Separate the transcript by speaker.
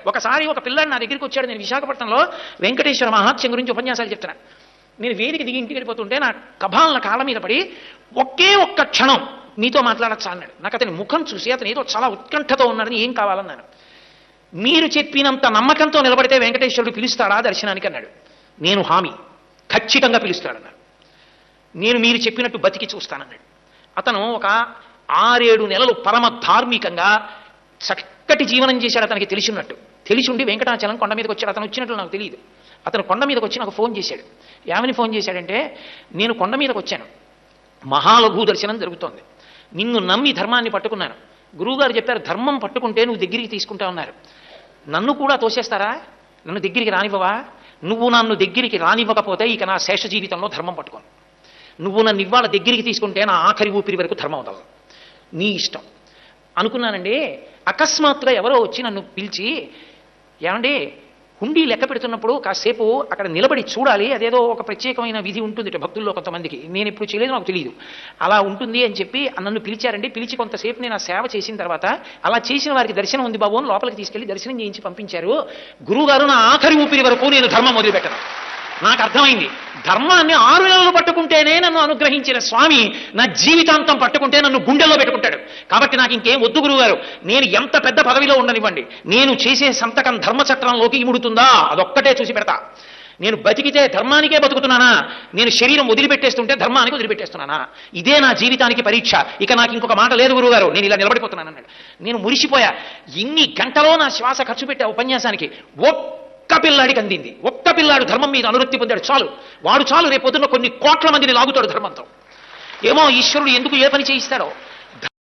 Speaker 1: ఒకసారి ఒక పిల్లాడు నా దగ్గరికి వచ్చాడు. నేను విశాఖపట్నంలో వెంకటేశ్వర మహాత్యం గురించి ఉపన్యాసాలు చెప్తున్నాను. నేను వేదిక దిగి ఇంటికి వెళ్ళిపోతుంటే నా కబాలన కాళ్ళ మీద పడి ఒకే ఒక్క క్షణం మీతో మాట్లాడచ్చా అన్నాడు. నాకు అతని ముఖం చూసి అతను ఏదో చాలా ఉత్కంఠతో ఉన్నాడని, ఏం కావాలన్నాను. మీరు చెప్పినంత నమ్మకంతో నిలబడితే వెంకటేశ్వరుడు పిలుస్తాడా దర్శనానికి అన్నాడు. నేను హామీ, ఖచ్చితంగా పిలుస్తాడన్నాడు. నేను మీరు చెప్పినట్టు బతికి చూస్తానన్నాడు. అతను ఒక 6-7 నెలలు పరమ ధార్మికంగా చక్కటి జీవనం చేశాడు. అతనికి తెలిసి ఉండి వెంకటాచలం కొండ మీదకి వచ్చాడు. అతను వచ్చినట్లు నాకు తెలియదు. అతను కొండ మీదకి వచ్చి నాకు ఫోన్ చేశాడు. ఏమని ఫోన్ చేశాడంటే, నేను కొండ మీదకి వచ్చాను, మహాలఘు దర్శనం జరుగుతోంది, నిన్ను నమ్మి ధర్మాన్ని పట్టుకున్నాను, గురువుగారు చెప్పారు ధర్మం పట్టుకుంటే నువ్వు దగ్గరికి తీసుకుంటా ఉన్నారు, నన్ను కూడా తోసేస్తారా, నన్ను దగ్గరికి రానివ్వవా, నువ్వు నన్ను దగ్గరికి రానివ్వకపోతే ఇక నా శేష జీవితంలో ధర్మం పట్టుకోను, నువ్వు నన్ను ఇవాళ దగ్గరికి తీసుకుంటే నా ఆఖరి ఊపిరి వరకు ధర్మం అవుతావు, నీ ఇష్టం అనుకున్నానండి. అకస్మాత్తుగా ఎవరో వచ్చి నన్ను పిలిచి, ఏమండి హుండీ లెక్క పెడుతున్నప్పుడు కాసేపు అక్కడ నిలబడి చూడాలి, అదేదో ఒక ప్రత్యేకమైన విధి ఉంటుంది భక్తుల్లో కొంతమందికి, నేను ఇప్పుడు చేయలేదు, నాకు తెలియదు, అలా ఉంటుంది అని చెప్పి నన్ను పిలిచారండి. పిలిచి కొంతసేపు నేను ఆ సేవ చేసిన తర్వాత, అలా చేసిన వారికి దర్శనం ఉంది బాబు అని లోపలికి తీసుకెళ్లి దర్శనం చేయించి పంపించారు. గురువుగారు నా ఆఖరి ఊపిరి వరకు నేను ధర్మం మొదలుపెట్టను. నాకు అర్థమైంది, ధర్మాన్ని 6 నెలలు పట్టుకుంటేనే నన్ను అనుగ్రహించిన స్వామి నా జీవితాంతం పట్టుకుంటే నన్ను గుండెల్లో పెట్టుకుంటాడు. కాబట్టి నాకు ఇంకేం వద్దు గురువుగారు, నేను ఎంత పెద్ద పదవిలో ఉండనివ్వండి, నేను చేసే సంతకం ధర్మచక్రంలోకి ఇముడుతుందా అదొక్కటే చూసి పెడతా. నేను బతికితే ధర్మానికే బతుకుతున్నానా, నేను శరీరం వదిలిపెట్టేస్తుంటే ధర్మానికి వదిలిపెట్టేస్తున్నానా, ఇదే నా జీవితానికి పరీక్ష, ఇక నాకు ఇంకొక మాట లేదు గురువుగారు, నేను ఇలా నిలబడిపోతున్నాను అన్నాడు. నేను మురిసిపోయా. ఇన్ని గంటలో నా శ్వాస ఖర్చు పెట్టే ఉపన్యాసానికి ఒక్క పిల్లాడికి అందింది. ఒక్క పిల్లాడు ధర్మం మీద అనురక్తి పొందాడు చాలు, వాడు చాలు రేపు పొద్దున్న కొన్ని కోట్ల మందిని లాగుతాడు ధర్మంతో. ఏమో ఈశ్వరుడు ఎందుకు ఏ పని చేయిస్తాడో.